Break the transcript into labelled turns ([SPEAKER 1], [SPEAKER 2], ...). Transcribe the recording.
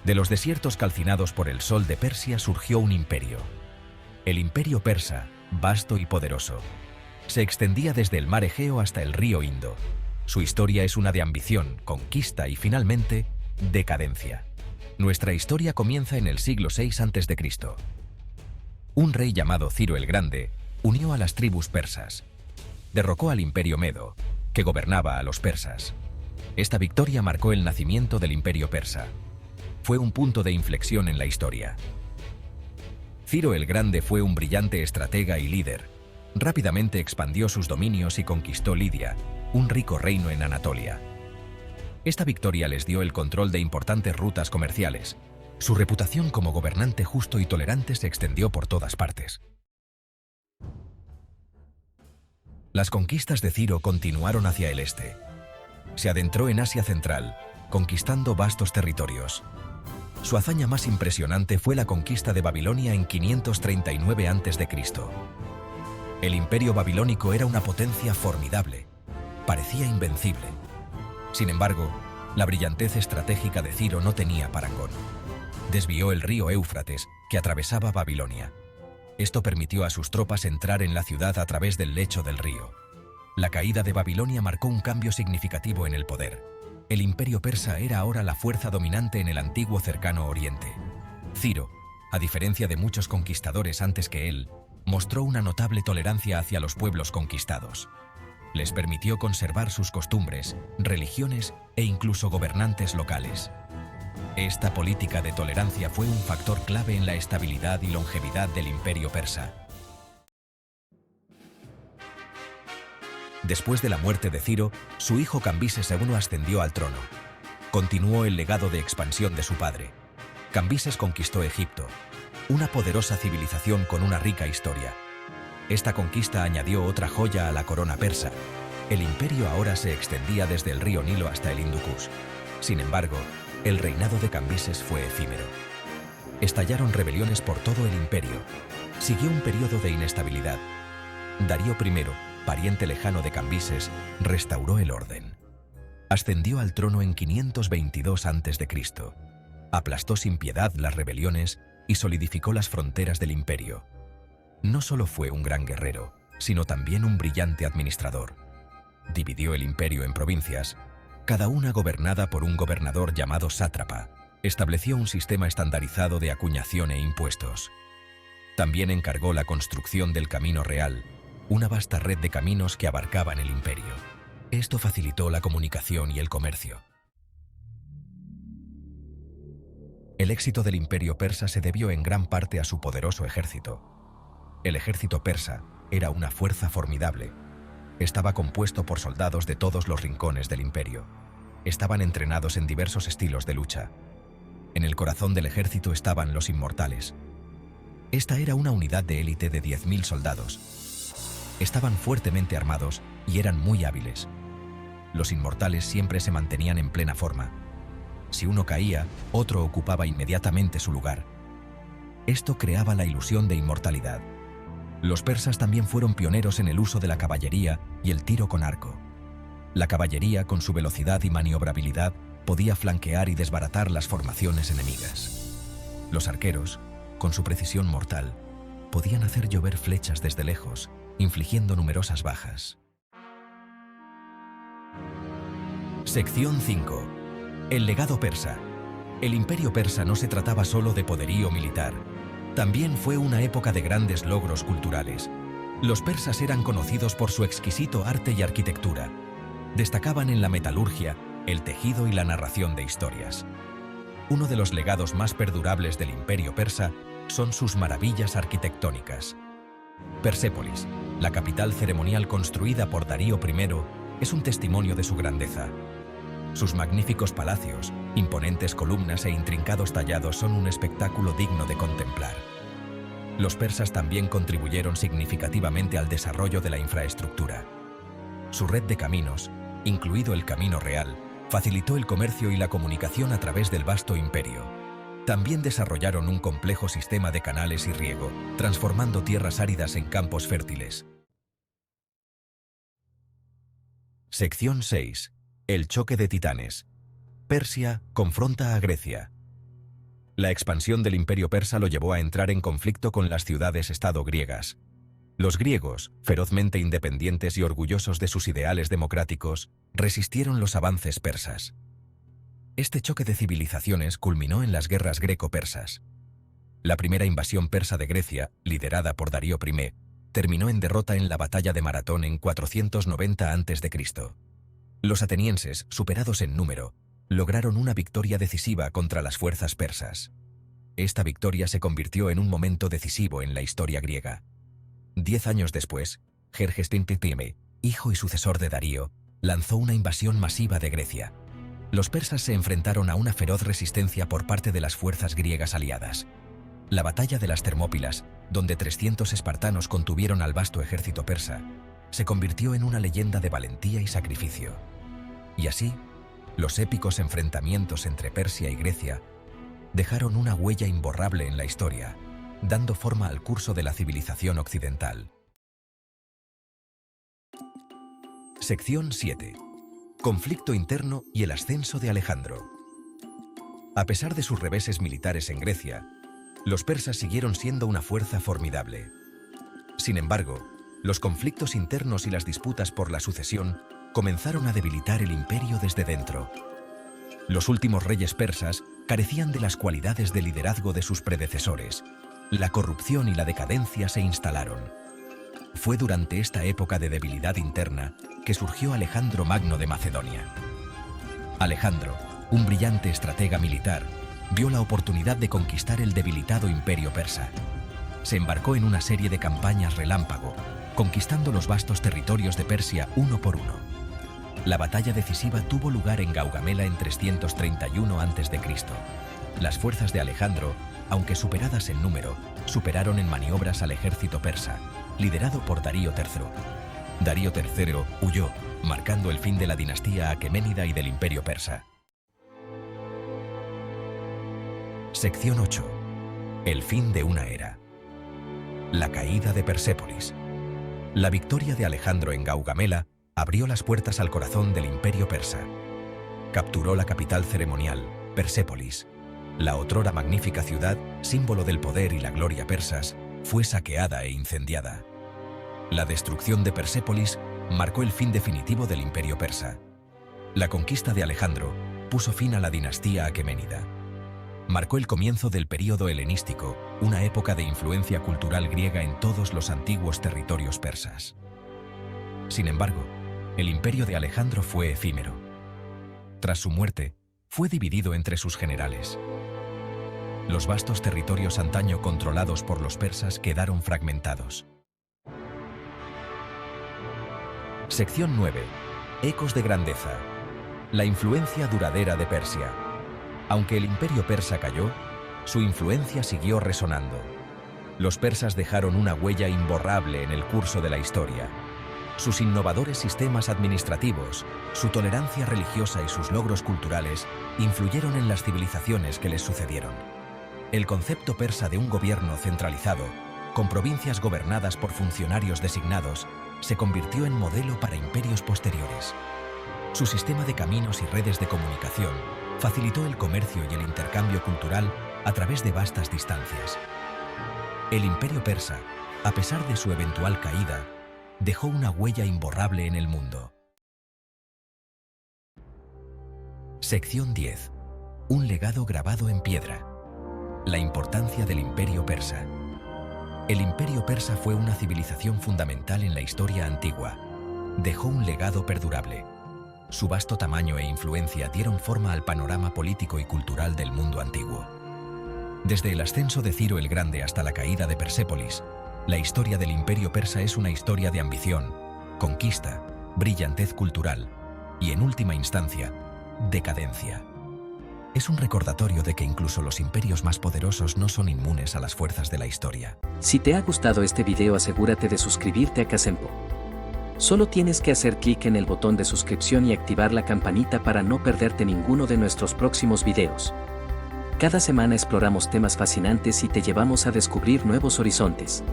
[SPEAKER 1] De los desiertos calcinados por el sol de Persia surgió un imperio. El imperio persa, vasto y poderoso. Se extendía desde el mar Egeo hasta el río Indo. Su historia es una de ambición, conquista y finalmente, decadencia. Nuestra historia comienza en el siglo VI a.C. Un rey llamado Ciro el Grande unió a las tribus persas. Derrocó al imperio medo, que gobernaba a los persas. Esta victoria marcó el nacimiento del imperio persa. Fue un punto de inflexión en la historia. Ciro el Grande fue un brillante estratega y líder. Rápidamente expandió sus dominios y conquistó Lidia, un rico reino en Anatolia. Esta victoria les dio el control de importantes rutas comerciales. Su reputación como gobernante justo y tolerante se extendió por todas partes. Las conquistas de Ciro continuaron hacia el este. Se adentró en Asia Central, conquistando vastos territorios. Su hazaña más impresionante fue la conquista de Babilonia en 539 a.C. El imperio babilónico era una potencia formidable. Parecía invencible. Sin embargo, la brillantez estratégica de Ciro no tenía parangón. Desvió el río Éufrates, que atravesaba Babilonia. Esto permitió a sus tropas entrar en la ciudad a través del lecho del río. La caída de Babilonia marcó un cambio significativo en el poder. El imperio persa era ahora la fuerza dominante en el antiguo Cercano Oriente. Ciro, a diferencia de muchos conquistadores antes que él, mostró una notable tolerancia hacia los pueblos conquistados. Les permitió conservar sus costumbres, religiones e incluso gobernantes locales. Esta política de tolerancia fue un factor clave en la estabilidad y longevidad del imperio persa. Después de la muerte de Ciro, su hijo Cambises II ascendió al trono. Continuó el legado de expansión de su padre. Cambises conquistó Egipto, una poderosa civilización con una rica historia. Esta conquista añadió otra joya a la corona persa. El imperio ahora se extendía desde el río Nilo hasta el Hindu Kush. Sin embargo, el reinado de Cambises fue efímero. Estallaron rebeliones por todo el imperio. Siguió un periodo de inestabilidad. Darío I, pariente lejano de Cambises, restauró el orden. Ascendió al trono en 522 a.C. Aplastó sin piedad las rebeliones y solidificó las fronteras del imperio. No solo fue un gran guerrero, sino también un brillante administrador. Dividió el imperio en provincias, cada una gobernada por un gobernador llamado sátrapa. Estableció un sistema estandarizado de acuñación e impuestos. También encargó la construcción del Camino Real, una vasta red de caminos que abarcaban el imperio. Esto facilitó la comunicación y el comercio. El éxito del imperio persa se debió en gran parte a su poderoso ejército. El ejército persa era una fuerza formidable. Estaba compuesto por soldados de todos los rincones del imperio. Estaban entrenados en diversos estilos de lucha. En el corazón del ejército estaban los inmortales. Esta era una unidad de élite de 10.000 soldados. Estaban fuertemente armados y eran muy hábiles. Los inmortales siempre se mantenían en plena forma. Si uno caía, otro ocupaba inmediatamente su lugar. Esto creaba la ilusión de inmortalidad. Los persas también fueron pioneros en el uso de la caballería y el tiro con arco. La caballería, con su velocidad y maniobrabilidad, podía flanquear y desbaratar las formaciones enemigas. Los arqueros, con su precisión mortal, podían hacer llover flechas desde lejos, infligiendo numerosas bajas. Sección 5. El legado persa. El imperio persa no se trataba solo de poderío militar. También fue una época de grandes logros culturales. Los persas eran conocidos por su exquisito arte y arquitectura. Destacaban en la metalurgia, el tejido y la narración de historias. Uno de los legados más perdurables del imperio persa son sus maravillas arquitectónicas. Persépolis, la capital ceremonial construida por Darío I, es un testimonio de su grandeza. Sus magníficos palacios, imponentes columnas e intrincados tallados son un espectáculo digno de contemplar. Los persas también contribuyeron significativamente al desarrollo de la infraestructura. Su red de caminos, incluido el Camino Real, facilitó el comercio y la comunicación a través del vasto imperio. También desarrollaron un complejo sistema de canales y riego, transformando tierras áridas en campos fértiles. Sección 6. El choque de titanes. Persia confronta a Grecia. La expansión del imperio persa lo llevó a entrar en conflicto con las ciudades-estado griegas. Los griegos, ferozmente independientes y orgullosos de sus ideales democráticos, resistieron los avances persas. Este choque de civilizaciones culminó en las guerras greco-persas. La primera invasión persa de Grecia, liderada por Darío I, terminó en derrota en la batalla de Maratón en 490 a.C. Los atenienses, superados en número, lograron una victoria decisiva contra las fuerzas persas. Esta victoria se convirtió en un momento decisivo en la historia griega. 10 años después, Jerjes I, hijo y sucesor de Darío, lanzó una invasión masiva de Grecia. Los persas se enfrentaron a una feroz resistencia por parte de las fuerzas griegas aliadas. La batalla de las Termópilas, donde 300 espartanos contuvieron al vasto ejército persa, se convirtió en una leyenda de valentía y sacrificio. Y así, los épicos enfrentamientos entre Persia y Grecia dejaron una huella imborrable en la historia, dando forma al curso de la civilización occidental. Sección 7. Conflicto interno y el ascenso de Alejandro. A pesar de sus reveses militares en Grecia, los persas siguieron siendo una fuerza formidable. Sin embargo, los conflictos internos y las disputas por la sucesión comenzaron a debilitar el imperio desde dentro. Los últimos reyes persas carecían de las cualidades de liderazgo de sus predecesores. La corrupción y la decadencia se instalaron. Fue durante esta época de debilidad interna que surgió Alejandro Magno de Macedonia. Alejandro, un brillante estratega militar, vio la oportunidad de conquistar el debilitado imperio persa. Se embarcó en una serie de campañas relámpago, conquistando los vastos territorios de Persia uno por uno. La batalla decisiva tuvo lugar en Gaugamela en 331 a.C. Las fuerzas de Alejandro, aunque superadas en número, superaron en maniobras al ejército persa, liderado por Darío III. Darío III huyó, marcando el fin de la dinastía aqueménida y del imperio persa. Sección 8. El fin de una era. La caída de Persépolis. La victoria de Alejandro en Gaugamela abrió las puertas al corazón del imperio persa. Capturó la capital ceremonial, Persépolis. La otrora magnífica ciudad, símbolo del poder y la gloria persas, fue saqueada e incendiada. La destrucción de Persépolis marcó el fin definitivo del imperio persa. La conquista de Alejandro puso fin a la dinastía aqueménida. Marcó el comienzo del período helenístico, una época de influencia cultural griega en todos los antiguos territorios persas. Sin embargo, el imperio de Alejandro fue efímero. Tras su muerte, fue dividido entre sus generales. Los vastos territorios antaño controlados por los persas quedaron fragmentados. Sección 9. Ecos de grandeza. La influencia duradera de Persia. Aunque el imperio persa cayó, su influencia siguió resonando. Los persas dejaron una huella imborrable en el curso de la historia. Sus innovadores sistemas administrativos, su tolerancia religiosa y sus logros culturales influyeron en las civilizaciones que les sucedieron. El concepto persa de un gobierno centralizado, con provincias gobernadas por funcionarios designados, se convirtió en modelo para imperios posteriores. Su sistema de caminos y redes de comunicación facilitó el comercio y el intercambio cultural a través de vastas distancias. El imperio persa, a pesar de su eventual caída, dejó una huella imborrable en el mundo. Sección 10. Un legado grabado en piedra. La importancia del imperio persa. El imperio persa fue una civilización fundamental en la historia antigua. Dejó un legado perdurable. Su vasto tamaño e influencia dieron forma al panorama político y cultural del mundo antiguo. Desde el ascenso de Ciro el Grande hasta la caída de Persépolis, la historia del imperio persa es una historia de ambición, conquista, brillantez cultural y, en última instancia, decadencia. Es un recordatorio de que incluso los imperios más poderosos no son inmunes a las fuerzas de la historia.
[SPEAKER 2] Si te ha gustado este video, asegúrate de suscribirte a Casempo. Solo tienes que hacer clic en el botón de suscripción y activar la campanita para no perderte ninguno de nuestros próximos videos. Cada semana exploramos temas fascinantes y te llevamos a descubrir nuevos horizontes.